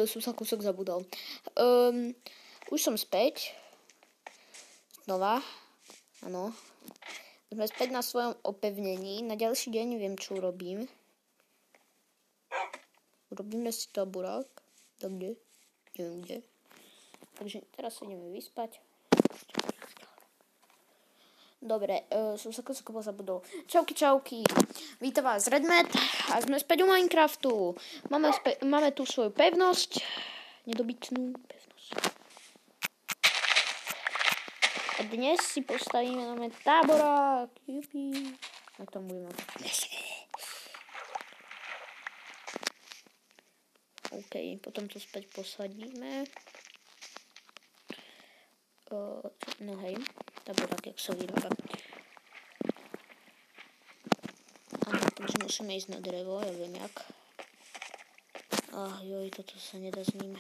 Som sa kúsok zabudol. Už som späť. Znova. Áno. Sme späť na svojom opevnení. Na ďalší deň neviem, čo urobím. Urobíme si taburák. Kde? Neviem kde. Takže teraz sa ideme vyspať. Dobre, som sa kúsok zabudol. Čauky. Vítam vás Redmet a sme späť u Minecraftu. Máme tu svoju pevnosť. Nedobytnú pevnosť. A dnes si postavíme táborák. Jupi. A tam budeme. OK, potom to späť posadíme. No hej, táborák, jak sa vyrába. Áno, takže musíme ísť na drevo, ja viem jak. Joj, toto sa nedá s ním.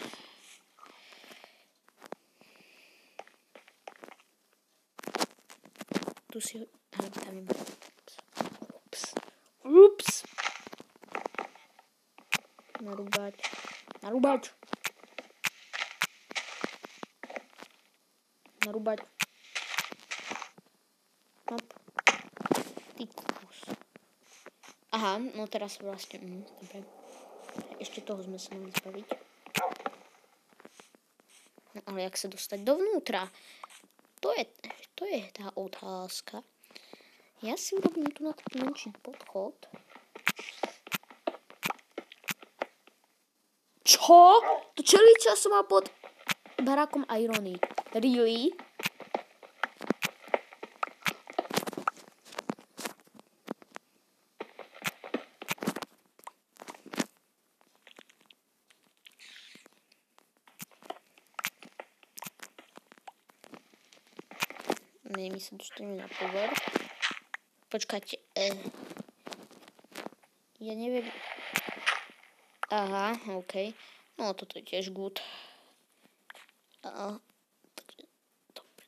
Tu si ho... tam je... Ups. Narúbať. Hop. Ty kus. Aha, no teraz vlastne... dobre. Ešte toho sme sa mali zbaviť. No ale jak sa dostať dovnútra? To je tá otázka. Ja si urobím tu na taký menší podchod. Čo? To čeliča som mal pod barákom Irony. Really? My sa dostaneme na povrch. Počkajte. Ja neviem. Aha, OK. No, toto je tiež good. Takže, dobre.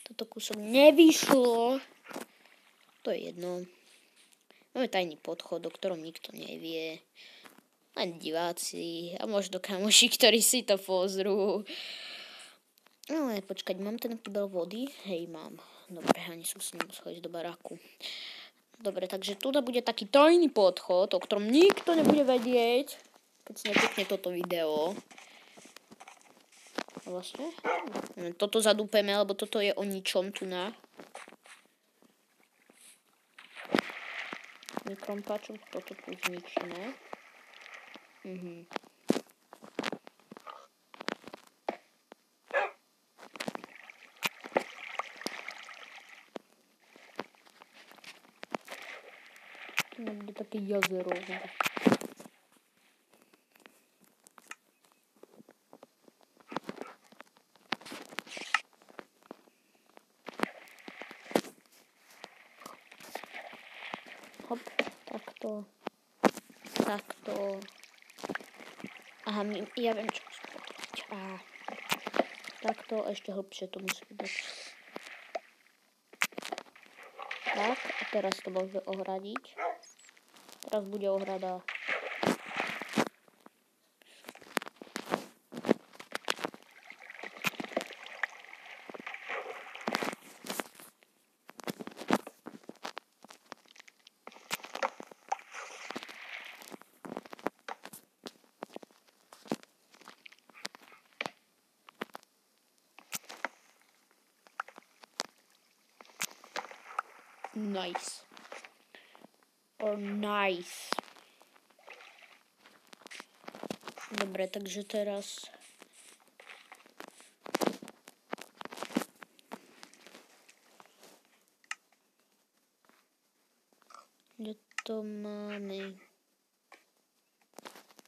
Toto kúsok nevyšlo. To je jedno. Máme tajný podchod, o ktorom nikto nevie. Len diváci a možno kamoši, ktorí si to pozrú. Ale počkať, mám ten kýbel vody? Hej, mám. Dobre, ani som si nemusel ísť do baráku. Dobre, takže tu bude taký tajný podchod, o ktorom nikto nebude vedieť, keď si nepekne toto video. Vlastne, toto zadúpeme, lebo toto je o ničom tu na. Mikrompáčom toto tu zničíme. Bude také jazero. Hop, takto. Aha, ja viem, čo musím urobiť. Takto, ešte hlbšie to musí byť. Tak, a teraz to môžeme ohradiť. Teraz bude ohrada. Nice. Or nice. Dobre, takže teraz... Kde to máme?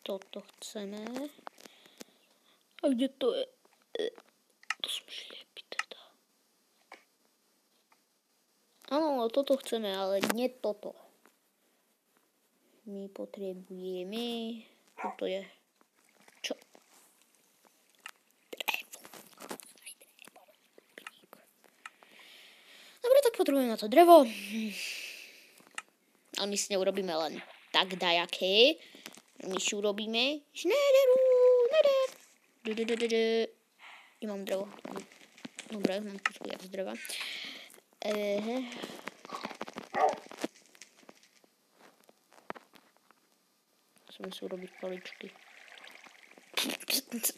Toto chceme. A kde to je? To som šliepy teda. Áno, toto chceme, ale nie toto. My potrebujeme... Toto je... Čo? Drevo. Dobre, tak potrebujeme na to drevo. Ale my si neurobíme len tak dajaké. My si urobíme z nederu. Nemám drevo. Dobre, mám trošku viac dreva. Musím si urobiť paličky.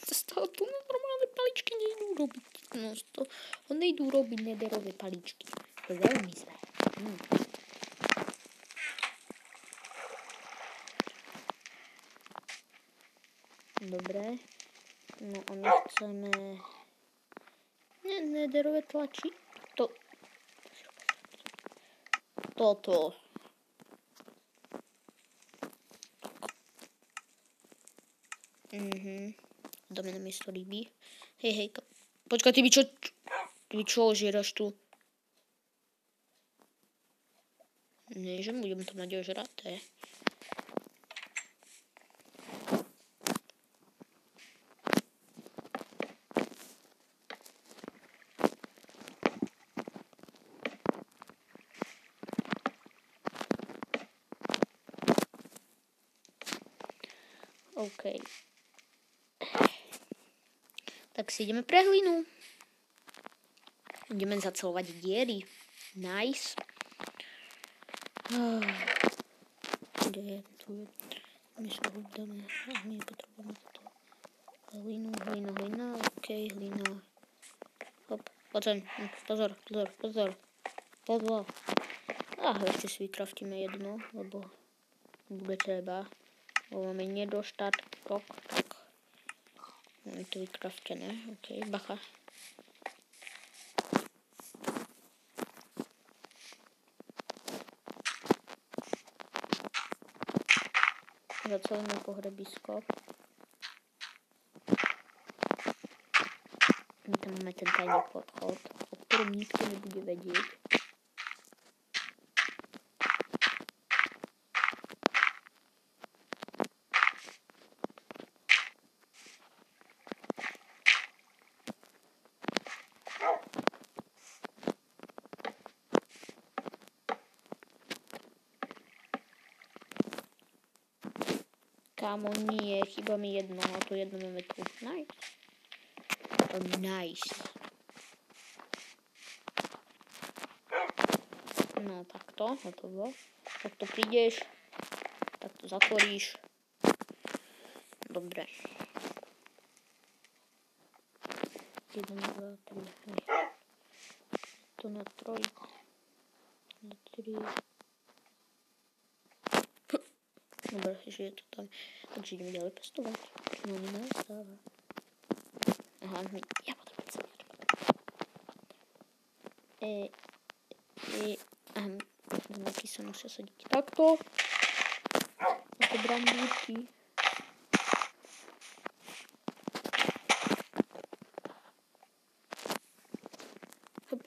Z toho tu normálne paličky nejdú robiť. No, z toho nejdú robiť nederové paličky. To je veľmi zlé. Dobre. No a my chceme nederové tlači. Toto. Dáme na miesto ryby. Hej, počkaj, ty čo ožieraš tu? Nie, že budem to mať ožraté. OK. Tak si ideme pre hlinu. Ideme zacelovať diery. Nice. Kde je? Tu je. My sa dáme. My potrebujeme to. Hlina. OK, hlina. Hop, poď sem. Pozor. Ešte si vykraftíme jedno, lebo bude treba. Máme nedostatok, tak máme to vykraftené, ok, bacha. Zacelíme pohrebisko. My tam máme ten tajný podchod, o ktorom nikto nebude vedieť. Kámo, nie, chýba mi jedno, a to jedno máme tu. Nice. Nice. No, takto, hotovo. Takto prídeš, takto zatvoríš. Dobre. 1, 2, 3, to na 3, na 3. Dobre, že je to tam. Takže ideme ďalej pestovať. No, nenastáva. Aha, ja potrebujem sa niečo. Nejaký sa musia sadiť takto. Ako brambúrky. Hop.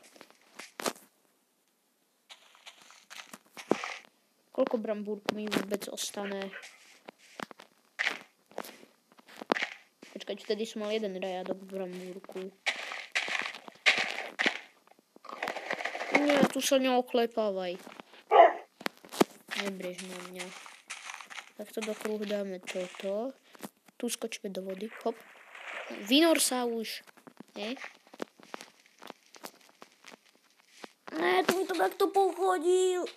Koľko brambúrku mi vôbec ostane? Počkať, vtedy som mal jeden riadok brambúrku. Nie, tu sa neoklepávaj. Nebrež na mňa. Takto do kruhu dáme toto. Tu skočíme do vody. Hop. Vynor sa už. Ne? Ne, tu mi to takto pochodil.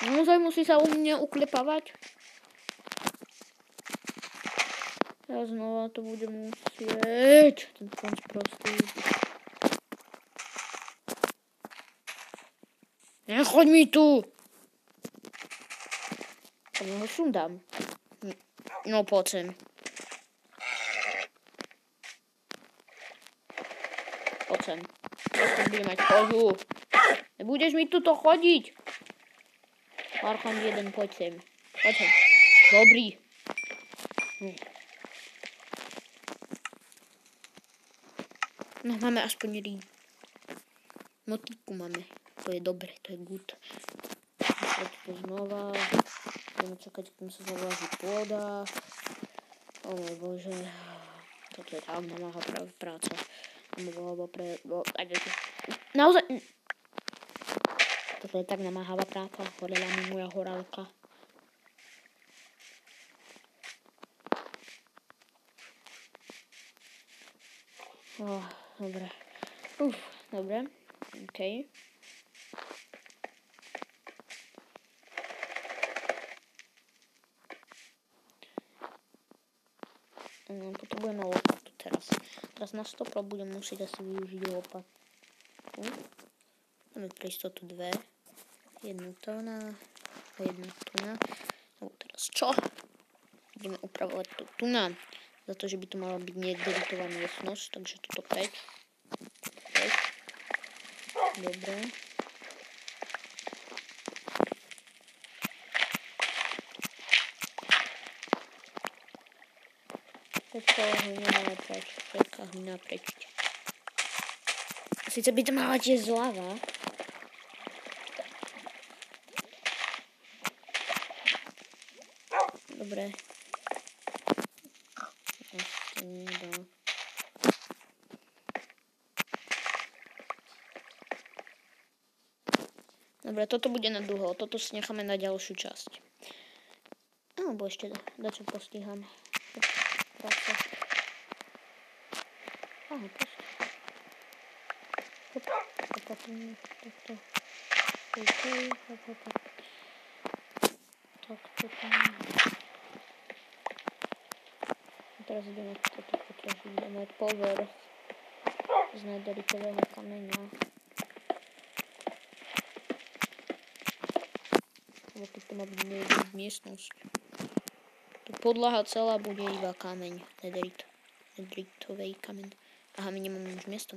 Naozaj musí sa u mňa uklepávať. Ja znova to budem musieť. Ten konc prostý. Nechoď mi tu. Ja ho sundám. No poď sem. Poď sem. Poď budem mať kožu. Nebudeš mi tuto chodiť. Archant 1, poď sem. Poď sem. Dobrý. No máme aspoň rýb. Motíku máme. To je dobre, to je good. Poď to znova. Budeme čakať, kým sa zavlaží pôda. O môj bože. Toto je tak namáha práca. Naozaj... Toto je tak namáhavá práca. Horela mi moja horálka. Dobre. Dobre. OK. Potrebujeme lopatu teraz. Teraz na 100% budem musieť asi využiť lopatu. Máme pre istotu dve. Jednu tu na a jednu tu na. No teraz čo? Budeme upravovať to tu na. Za to, že by to mala byť nedelitová miestnosť. Takže toto preč. Dobre. Všetko hlinené preč. Všetko hlinené preč. Sice by to mala tiež zľava. Dobre. Dobre, toto bude na dlho. Toto si necháme na ďalšiu časť. Alebo ešte dačo postihám. Práce. Aha, postihám. Takto. Takto. Teraz ideme toto potražiť. Ideme povrch z nedelitového kameňa. Lebo keď to má byť miestnosť. Tu podlaha celá bude iba kameň. Nedelitový kameň. Aha, my nemáme už miesto.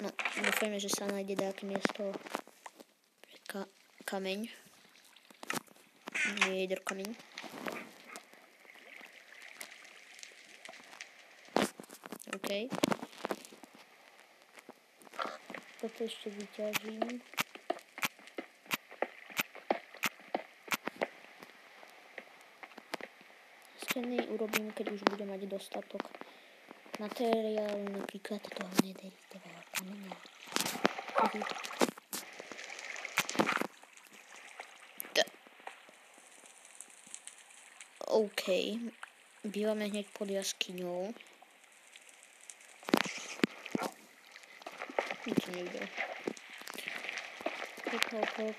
No, dúfajme, že sa nájde nejaké miesto pre kameň. Nie jeder kameň. OK. Toto ešte vyťažím. Steny urobím, keď už budem mať dostatok materiálu, napríklad toho nedelitového kameňa. OK. Bývame hneď pod jaskyňou. Nič nejde. Hop.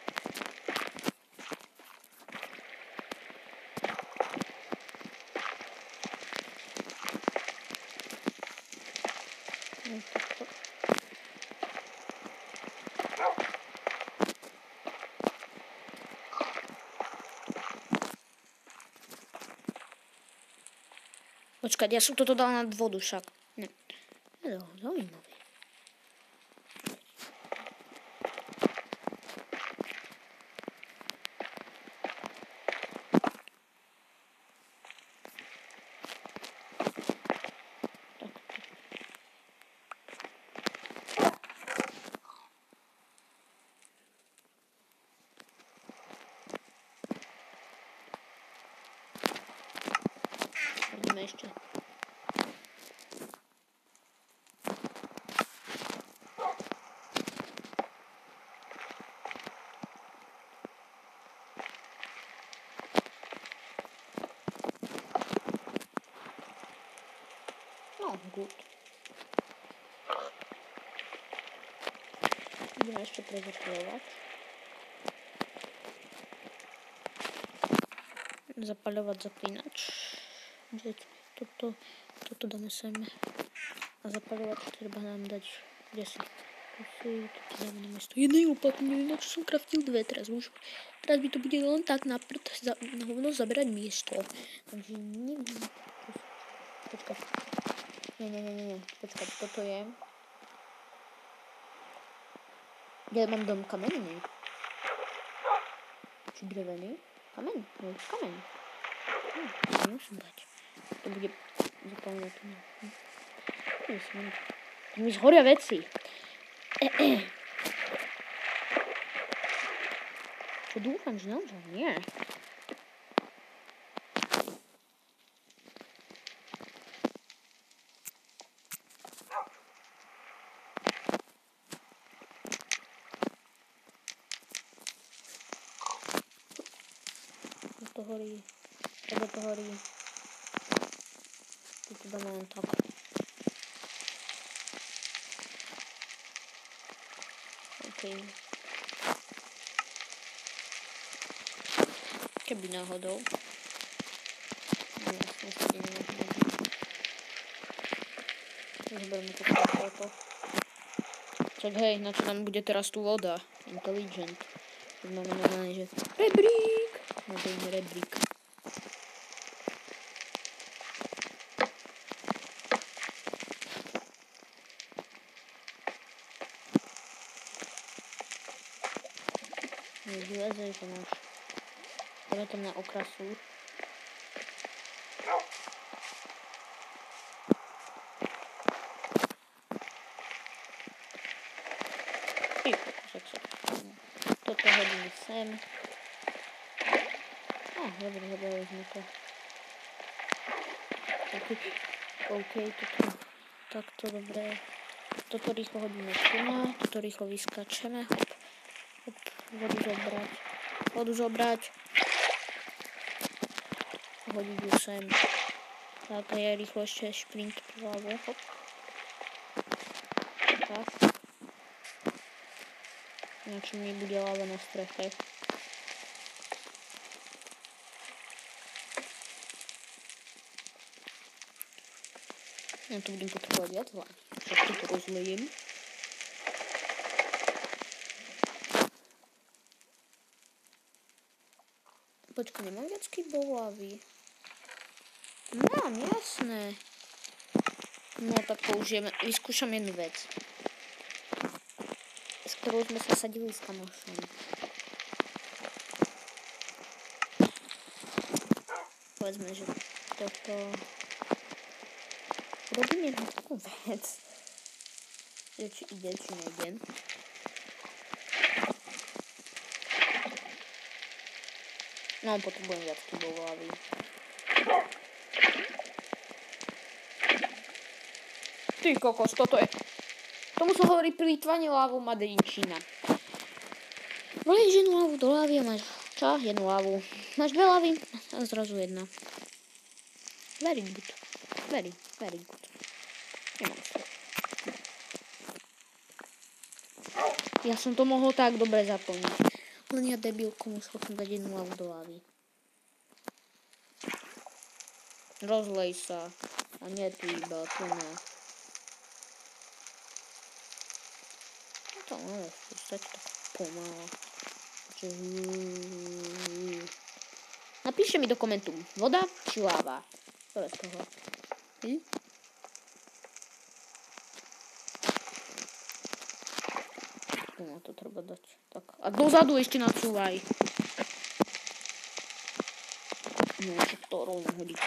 Počkať, ja som toto dal na vodu však. Ne. Je to zaujímavé. Ideme ešte. No, good. Ideme ešte prezapaľovať. Zapaľovať zaklinač. Toto dáme sem. A zapaľovať treba nám dať 10. Toto dáme na miesto jednej uplatnenie, na čo som craftil 2 teraz už. Teraz by to bude len tak na prd na hovno zaberať miesto. Takže neviem. Počkať. Nie. Počkať, toto je. Ja mám dom kamenný. Či drevený? Kameň? No, kameň. Nemusím dať. To bude zapálne tu. Mi zhoria veci. Čo dúfam, že naozaj nie. to horí. Tebe to horí. Tu to dáme len tak. OK. Keby náhodou. Jasne, sa nenáhodou. Zberme to toto. Tak hej, na čo nám bude teraz tu voda? Intelligent. Máme normálne, že rebrík. No to je rebrík. Vylezej, že máš. Dáme tam na okrasu. Toto hodíme sem. Dobre, zabavili sme to. OK, toto. Takto, dobre. Toto rýchlo hodíme tu na. Toto rýchlo vyskačeme. Hop, vodu zobrať. Hodiť ju sem. Tak, a ja rýchlo ešte šprint plávo. Hop. Tak. Ináč mi bude láva na streche. Ja tu budem potrebovať viac vlády. Tak to rozlejem. Počkaj, nemám viac kýbov lávy. Mám, jasné. No tak použijeme, vyskúšam jednu vec. S ktorou sme sa sadili s kamošom. Povedzme, že toto... Robím jednu takú vec. Či ide, či nejde. No, potrebujem viac kýbov lávy. Ty kokos, toto je... Tomu sa hovorí plýtvanie lávou madrinčina. Vleješ jednu lávu do lávy a máš... Čo? Jednu lávu. Máš dve lávy a zrazu jedna. Very good. Very good. Nemám to. Ja som to mohol tak dobre zaplniť. Len ja debilku musel som dať jednu lávu do lávy. Rozlej sa. A nie tu iba, tu na. To môže stať tak pomalo. Napíšte mi do komentu, voda či láva. To je z toho. No to treba dať. Tak. A dozadu ešte nacúvaj. No, to rovno hodiť.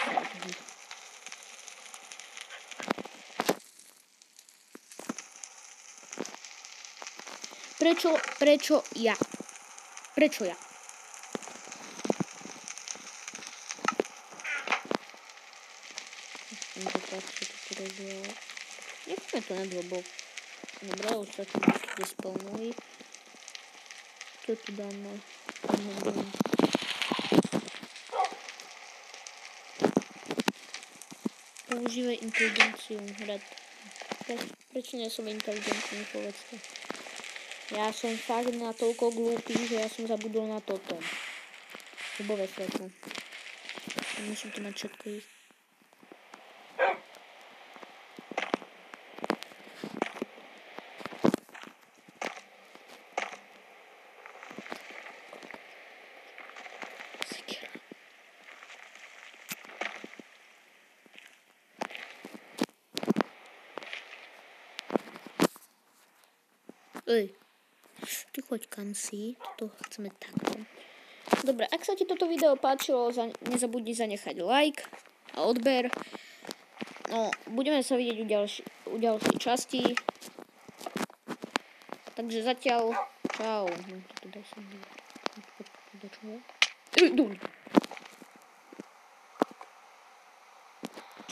Prečo ja? Prečo ja? Nechme to na dlobok. Dobre, už sa tu niekde spelnuj. Čo tu dáme? Používaj inteligenciu. Prečo nie som inteligentný, povedzte? Ja som fakt natoľko glúpy, že ja som zabudol na toto. Hubové svetlo. Musím to mať všetko ísť. Ty choď kam si, toto chceme takto. Dobre, ak sa ti toto video páčilo, nezabudni zanechať like a odber. No, budeme sa vidieť u ďalšej časti. Takže zatiaľ, čau.